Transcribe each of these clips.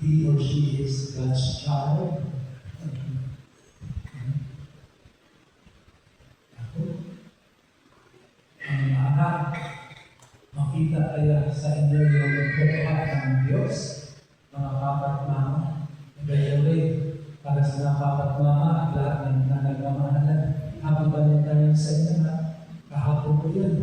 he or she is God's child. Ako, ang anak, makita kaya sa inyo yung buhat ng Diyos, mga kapat mama. By the way, para sa mga kapat mama, at lahat ng nagmamahalan, habang Valentine sa inyo na, kahapon ko yun.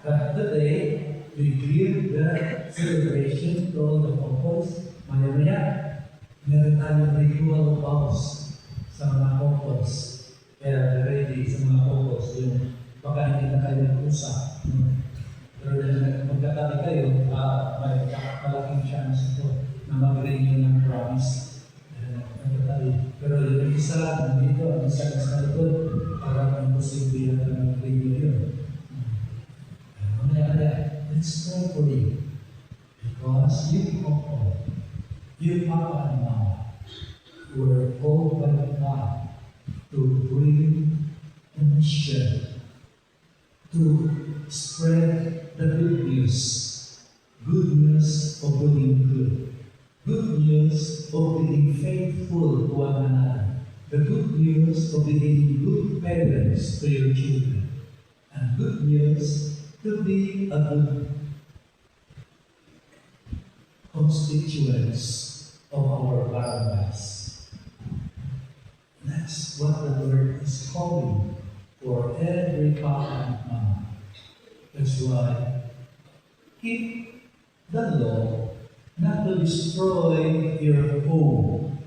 But today, we give the celebration to all the couples. Maya-maya, meron tayong ritual of vows sa mga couples. Kaya ready sa mga couples, yung baka hindi na kayo nag-usap. Pero dahil magkatabi kayo, may malaking chance ito na mag-renew ng promise. Pero yung isa, nandito, ang isa sa likod, parang imposible na mag-renew yun. Let's pray for you. Because you couple, you papa and mama, were called by God to bring a mission, to spread the good news of doing good news of being faithful to one another, the good news of being good parents to your children, and good news to be a good constituents of our paradise. That's what the Lord is calling for every papa and mama. That's why keep the law not to destroy your home,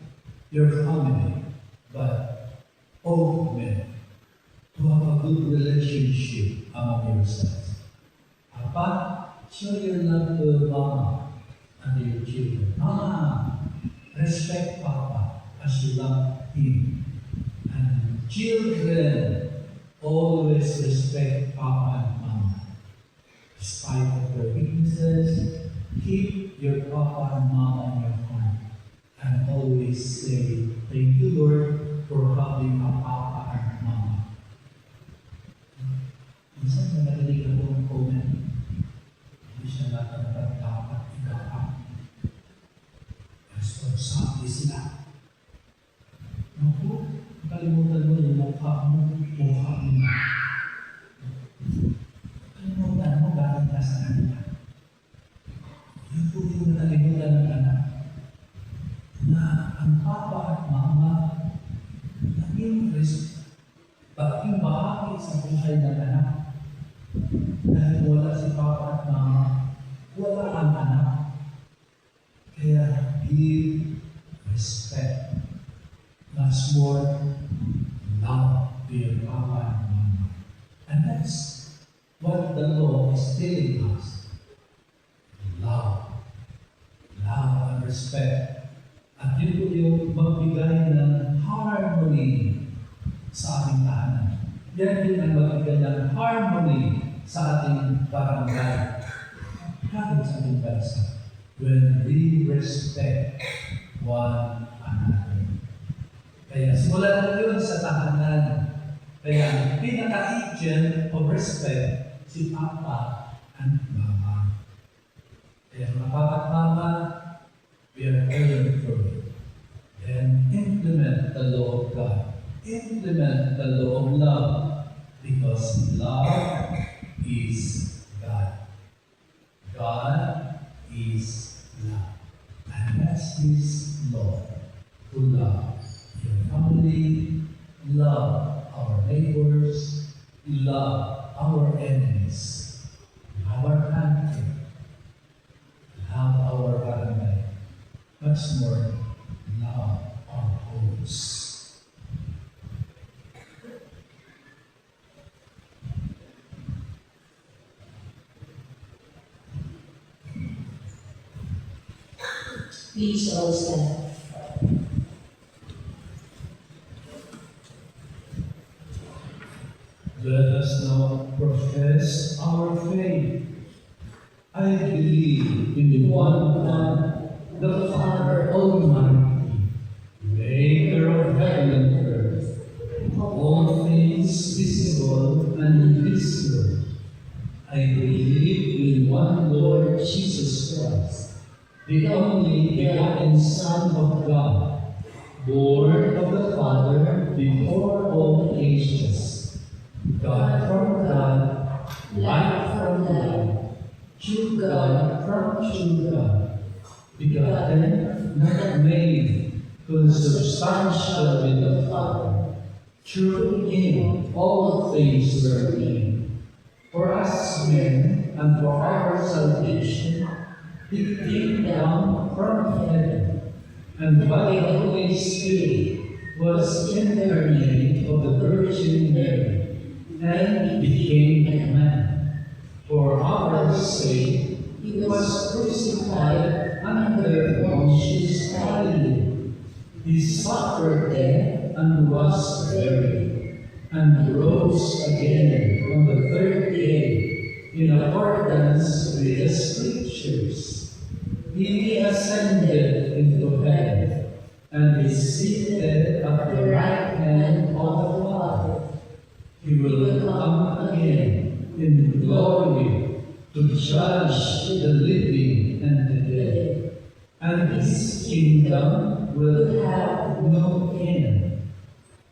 your family, but ultimately to have a good relationship among yourselves. Papa, show your love to mama and your children. Mama, respect Papa as you love him. And children, always respect Papa and Mama. Despite of their weaknesses, keep your Papa and Mama in your heart. And always say, thank you, Lord, for having a Papa and Mama. Minsan na narinig ako ng comment, hindi siya dapat ikaw. Sabi sila, naku, kalimutan mo yung mukha mo. Kalimutan mo, galing ka sa kanila. Yun po yung nakalimutan ng anak, na ang papa at mama, naging bahagi sa buhay ng anak. Dahil wala si papa at mama, wala ang anak. Kaya give respect, much more love to your papa and mama. And that's what the law is telling us. Love and respect. At yun po yung magbigay ng harmony sa ating tahanan. Yan din ang magbigay ng harmony sa ating barangay. Kahit sa ating bansa. When we respect one another. Kaya simulan mo yun sa tahanan. Kaya ang pinaka-agent of respect, si Papa and Mama. Kaya mga Papa at Mama, we are praying for you. And implement the law of God. Implement the law of love. Because love is God. God is love. And that's His law. To love your family, love our neighbors, love our enemies, our country, love our barangay, much more, love our homes. Please all stand. Let us now profess our faith. I believe in the one God, the Father Almighty, maker of heaven and earth, of all things visible and invisible. I believe in one Lord Jesus Christ, the only begotten Son of God, born of the Father before all ages, God from God, light from light, true God from true God, begotten, not made, consubstantial with the Father. Through him all things were made. For us men, and for our salvation, he came down from heaven, and by the Holy Spirit was incarnate of the Virgin Mary, and became a man. For our sake, he was crucified under Pontius Pilate. He suffered death and was buried, and rose again on the third day, in accordance with the Scriptures. He ascended into heaven, and is seated at the right hand of the Father. He will come again in glory to judge the living and the dead, and his kingdom will have no end.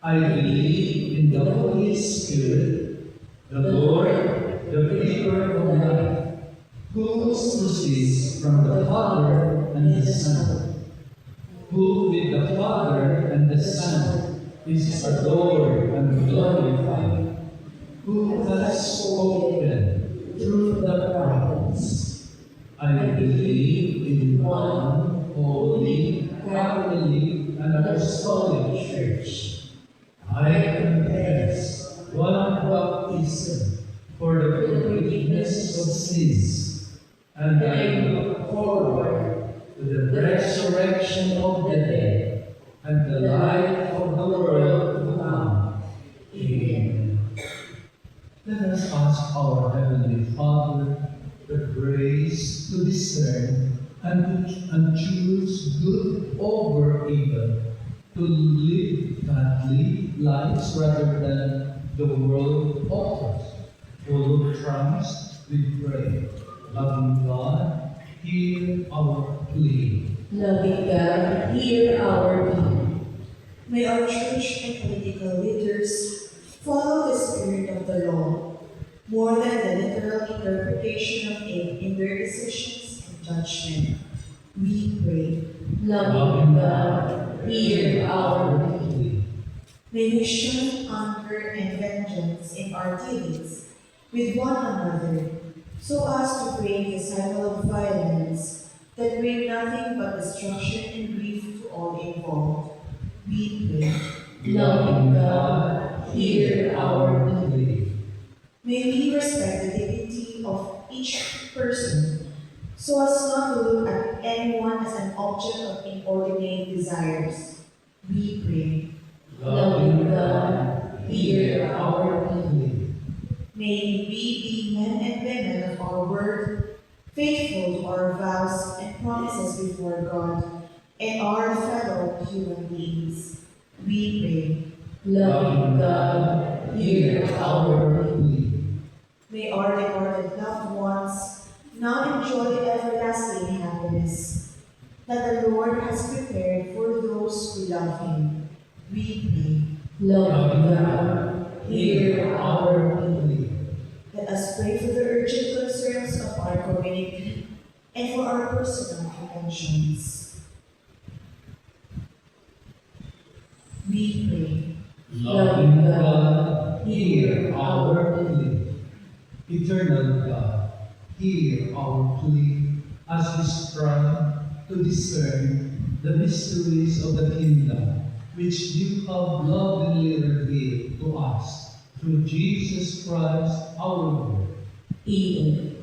I believe in the Holy Spirit, the Lord, the giver of life, who proceeds from the Father and the Son, who with the Father and the Son is adored and glorified, who has spoken through the prophets. I believe in one holy, Catholic, and Apostolic Church. I confess one baptism for the forgiveness of sins, and I look forward to the resurrection of the dead and the life of the world to come. Amen. Let us ask our Heavenly Father the grace to discern and choose good over evil, to live godly lives rather than the world offers. Full of trust, we pray. Loving God, hear our plea. Loving God, hear our plea. May our church and political leaders follow the spirit of the law more than the literal interpretation of it in their decisions and judgment. We pray. Loving God, hear our plea. May we shun anger and vengeance in our dealings with one another, so as to break the cycle of violence that bring nothing but destruction and grief to all involved. We pray. Loving God, hear our plea. May we respect the dignity of each person, so as not to look at anyone as an object of inordinate desires. We pray. Loving God, hear our plea. May we be men and women of our word, faithful to our vows and promises before God and our fellow human beings. We pray. Loving God, hear our plea. May our departed loved ones now enjoy everlasting happiness that the Lord has prepared for those who love Him. We pray. Loving God, hear our plea. Let us pray for the urgent concerns of our community and for our personal intentions. We pray. Loving God, hear our plea. Eternal God, hear our plea as we strive to discern the mysteries of the kingdom which you have lovingly revealed to us through Jesus Christ our Lord. Amen.